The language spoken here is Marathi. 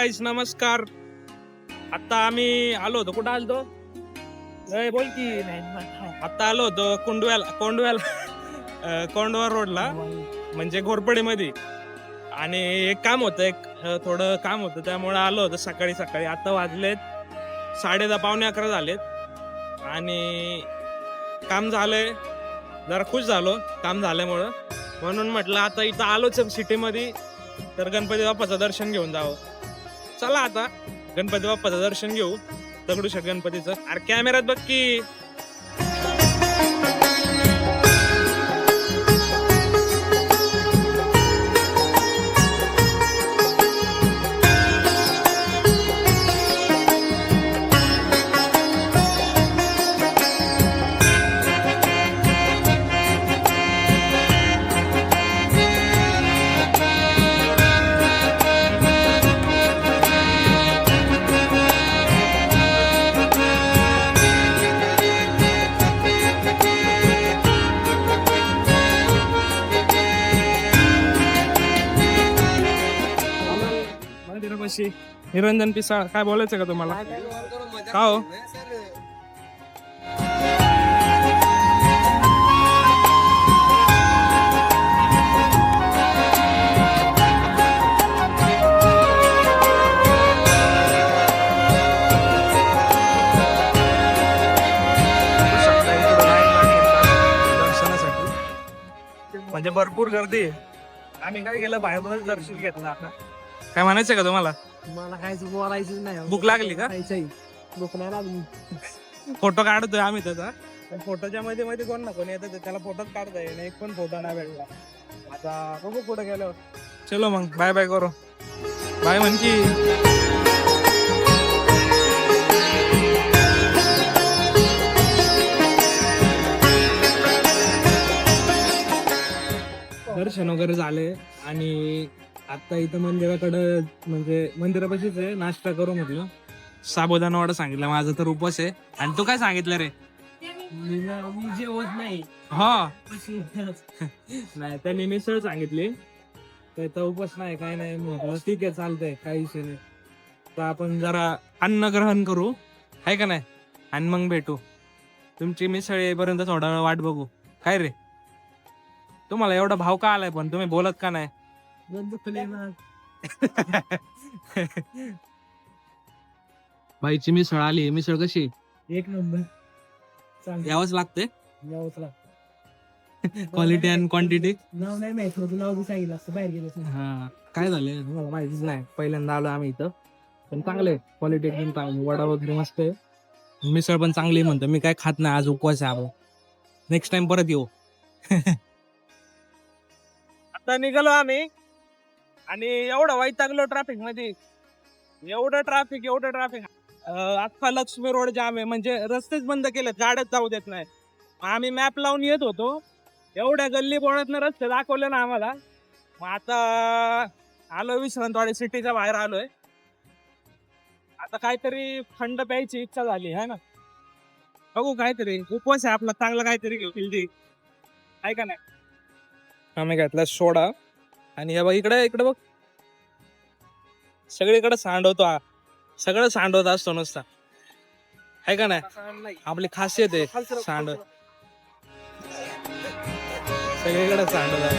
गाईज नमस्कार. आता आम्ही आलो होतो, कुठं आलो बोल की. आता आलो होतो कोंडवा रोडला, म्हणजे घोरपडीमध्ये. आणि एक काम होतं, थोडं काम होतं, त्यामुळे आलो होतो सकाळी सकाळी. आता वाजलेत 10:30 पावणे 11 झालेत आणि काम झालंय. जरा खुश झालो काम झाल्यामुळं, म्हणून म्हटलं आता इथं आलोच सिटीमध्ये, तर गणपती बाप्पाचं दर्शन घेऊन जावं. चला आता गणपती बाप्पाचं दर्शन घेऊ, दगडूशेठ गणपतीचं. अरे कॅमेऱ्यात बघ की. निरंजन पिसाळ, काय बोलायचं का तुम्हाला? का हो? दर्शनासाठी म्हणजे भरपूर गर्दी. आम्ही काय केलं, बाहेरूनच दर्शन घेतलं. आता काय म्हणायचं का तुम्हाला? मला काहीच बोलायचं नाही. भूक लागली का? भूक नाही लागली. फोटो काढतोय आम्ही त्याचा, पण फोटोच्या मध्ये मध्ये कोण ना कोण येतं, त्याला फोटोच काढता येईल. एक पण फोटो नाही भेटला. आता बघू पुढे गेलो. चलो मग बाय बाय करू. बाय म्हणजे दर्शन वगैरे झाले आणि आता इथं मंदिराकडं, म्हणजे मंदिरापाशीच आहे, नाश्ता करू म्हटलं. साबुदाणा वडा सांगितलं, माझा तर उपवास आहे. आणि तू काय सांगितलं रे? मी जेवत नाही. हा नाही, त्यांनी मिसळ सांगितली, त्याचा उपवास नाही काय नाही. म्हटलं ठीक आहे, चालतंय, काही विषय नाही. तर आपण जरा अन्न ग्रहण करू, आहे का नाही, आणि मग भेटू. तुमची मिसळ येईपर्यंत थोडा वेळ वाट बघू. काय रे, तुम्हाला एवढा भाव का आलाय, पण तुम्ही बोलत का नाही? बाईची मिसळ आली. मिसळ कशी? एक नंबर. यावंच लागते. यावंच लागतं. Quality and quantity. नाव नाही माहित होतं, नाव बी सांगितलं असतं बाहेर गेलं. हा, काय झालंय मला माहितीच नाही, पहिल्यांदा आलो आम्ही इथं. पण चांगले क्वालिटी एकदम चांगली, वडा वगैरे मस्त आहे, मिसळ पण चांगली म्हणतो. मी काय खात नाही, आज उपवास आहे आपला. नेक्स्ट टाइम परत येऊ. आता निघालो आम्ही आणि एवढं वैतागलो ट्रॅफिक मध्ये. एवढं ट्रॅफिक अख्खा लक्ष्मी रोड जाम आहे, म्हणजे रस्तेच बंद केले, गाड्याच जाऊ देत नाही. आम्ही मॅप लावून येत होतो, एवढ्या गल्ली बोळातनं रस्ते दाखवले ना आम्हाला. मग आता आलो विश्रांतवाडी सिटीच्या बाहेर आलोय. आता काहीतरी थंड प्यायची इच्छा झाली आहे ना, बघू काहीतरी. उपवास आहे आपला, चांगलं काहीतरी घेऊ फिल्डी, आहे का नाही. आम्ही घेतला सोडा आणि हे बघ इकडे बघ, सगळीकडे सांडवतो हा, सगळं सांडवत असतो नुसता, आहे का नाही. आपली खासियत आहे सांड, सगळीकडे सांडवत.